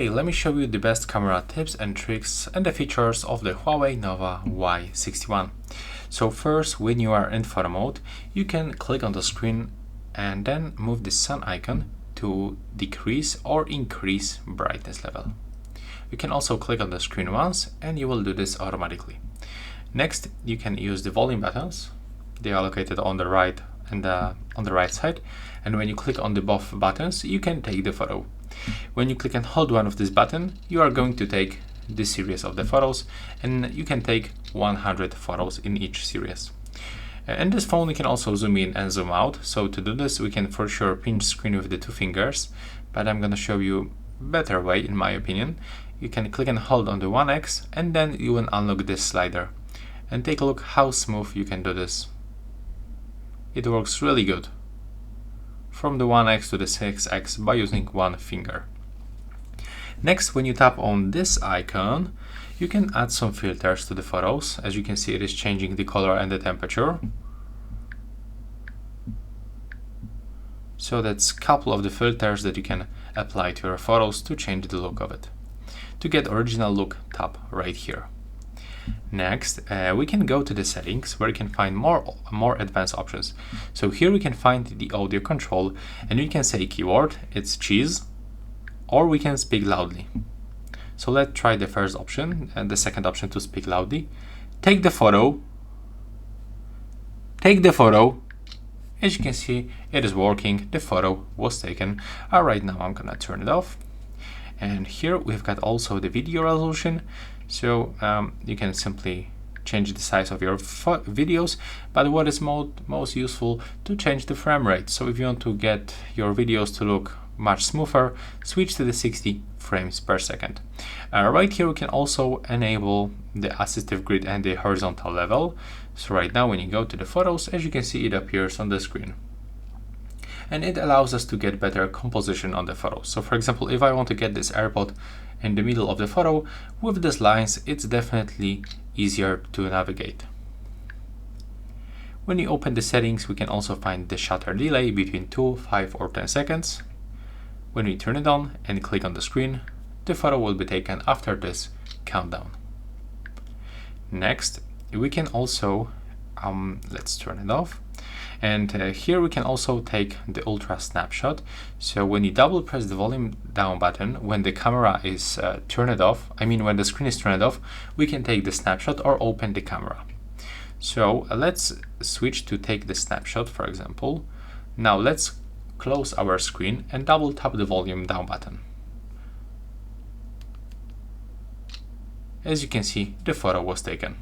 Hey, let me show you the best camera tips and tricks and the features of the Huawei Nova Y61. So first, when you are in photo mode, you can click on the screen and then move the sun icon to decrease or increase brightness level. You can also click on the screen once and you will do this automatically. Next, you can use the volume buttons. They are located on the right and on the right side. And when you click on the both buttons, you can take the photo. When you click and hold one of this button, you are going to take this series of the photos, and you can take 100 photos in each series. In this phone, you can also zoom in and zoom out. So to do this, we can for sure pinch screen with the two fingers, but I'm going to show you a better way, in my opinion. You can click and hold on the 1X, and then you will unlock this slider. And take a look how smooth you can do this. It works really good. From the 1X to the 6X by using one finger. Next, when you tap on this icon, you can add some filters to the photos. As you can see, it is changing the color and the temperature. So that's a couple of the filters that you can apply to your photos to change the look of it. To get original look, tap right here. Next, we can go to the settings where you can find more advanced options. So here we can find the audio control, and we can say keyword, it's cheese, or we can speak loudly. So let's try the first option and the second option to speak loudly. Take the photo. Take the photo. As you can see, it is working. The photo was taken. Right now I'm gonna turn it off. And here we've got also the video resolution. So you can simply change the size of your videos, but what is most useful to change the frame rate. So if you want to get your videos to look much smoother, switch to the 60 frames per second. Right here we can also enable the assistive grid and the horizontal level. So right now when you go to the photos, as you can see, it appears on the screen. And it allows us to get better composition on the photos. So for example, if I want to get this AirPod in the middle of the photo, with these lines, it's definitely easier to navigate. When you open the settings, we can also find the shutter delay between 2, 5 or 10 seconds. When we turn it on and click on the screen, the photo will be taken after this countdown. Next, we can also, let's turn it off. And here we can also take the ultra snapshot. So when you double press the volume down button, when the camera is turned off, when the screen is turned off, we can take the snapshot or open the camera. So let's switch to take the snapshot, for example. Now let's close our screen and double tap the volume down button. As you can see, the photo was taken.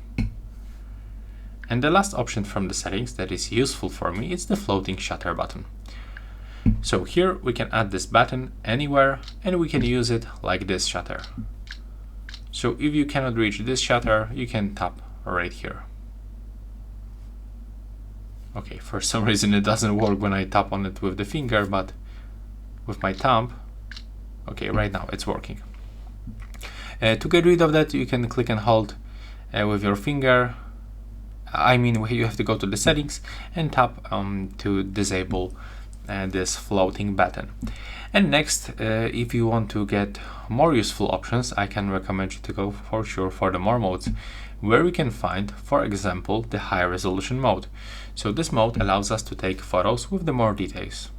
And the last option from the settings that is useful for me is the floating shutter button. So here we can add this button anywhere and we can use it like this shutter. So if you cannot reach this shutter, you can tap right here. Okay, for some reason it doesn't work when I tap on it with the finger, but with my thumb, okay, right now it's working. To get rid of that, you can click and hold with your finger. You have to go to the settings and tap to disable this floating button. And next, if you want to get more useful options, I can recommend you to go for sure for the more modes, where we can find, for example, the high resolution mode. So this mode allows us to take photos with the more details.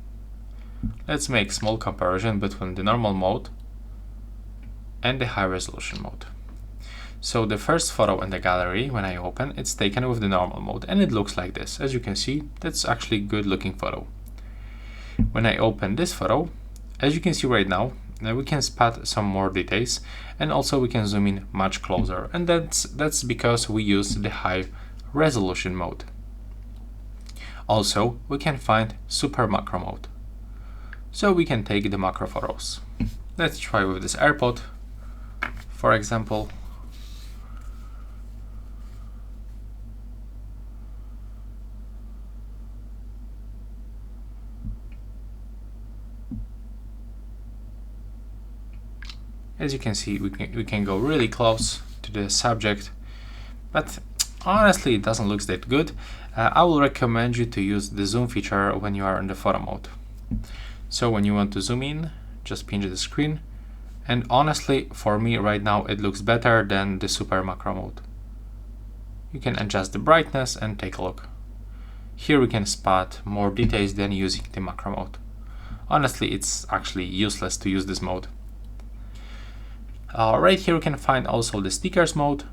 Let's make small comparison between the normal mode and the high resolution mode. So the first photo in the gallery, when I open, it's taken with the normal mode and it looks like this. As you can see, that's actually a good looking photo. When I open this photo, as you can see right now, we can spot some more details and also we can zoom in much closer, and that's because we use the high resolution mode. Also, we can find super macro mode. So we can take the macro photos. Let's try with this AirPod, for example. As you can see, we can go really close to the subject, but honestly it doesn't look that good. I will recommend you to use the zoom feature when you are in the photo mode. So when you want to zoom in, just pinch the screen And honestly, for me right now, it looks better than the super macro mode. You can adjust the brightness and take a look. Here we can spot more details than using the macro mode. Honestly, it's actually useless to use this mode. Right here we can find also the stickers mode.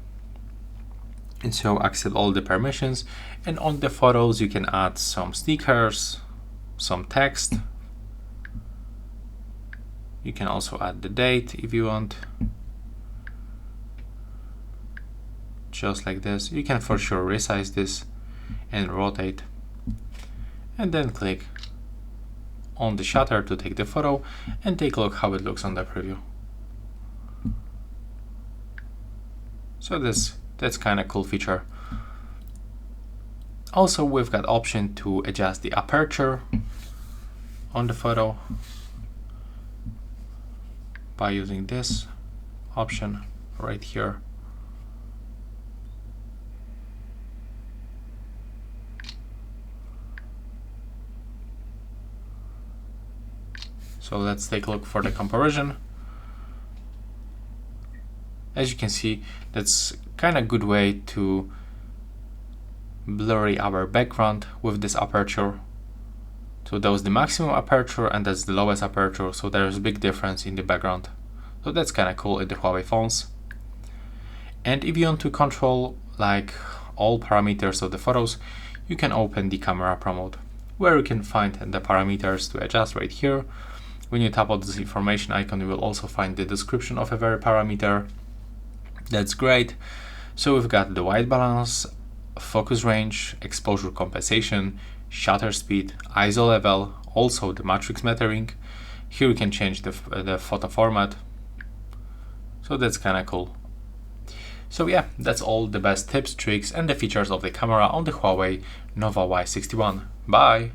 And so accept all the permissions. And on the photos you can add some stickers, some text. You can also add the date if you want. Just like this. You can for sure resize this and rotate. And then click on the shutter to take the photo and take a look how it looks on the preview. So that's kind of cool feature. Also, we've got option to adjust the aperture on the photo by using this option right here. So let's take a look for the comparison. As you can see, that's kind of good way to blurry our background with this aperture. So that was the maximum aperture and that's the lowest aperture, so there's a big difference in the background. So that's kind of cool in the Huawei phones. And if you want to control like all parameters of the photos, you can open the camera pro mode, where you can find the parameters to adjust right here. When you tap on this information icon, you will also find the description of every parameter. That's great. So we've got the white balance, focus range, exposure compensation, shutter speed, ISO level, also the matrix metering. Here you can change the photo format. So that's kind of cool. So yeah, that's all the best tips, tricks and the features of the camera on the Huawei Nova Y61. Bye!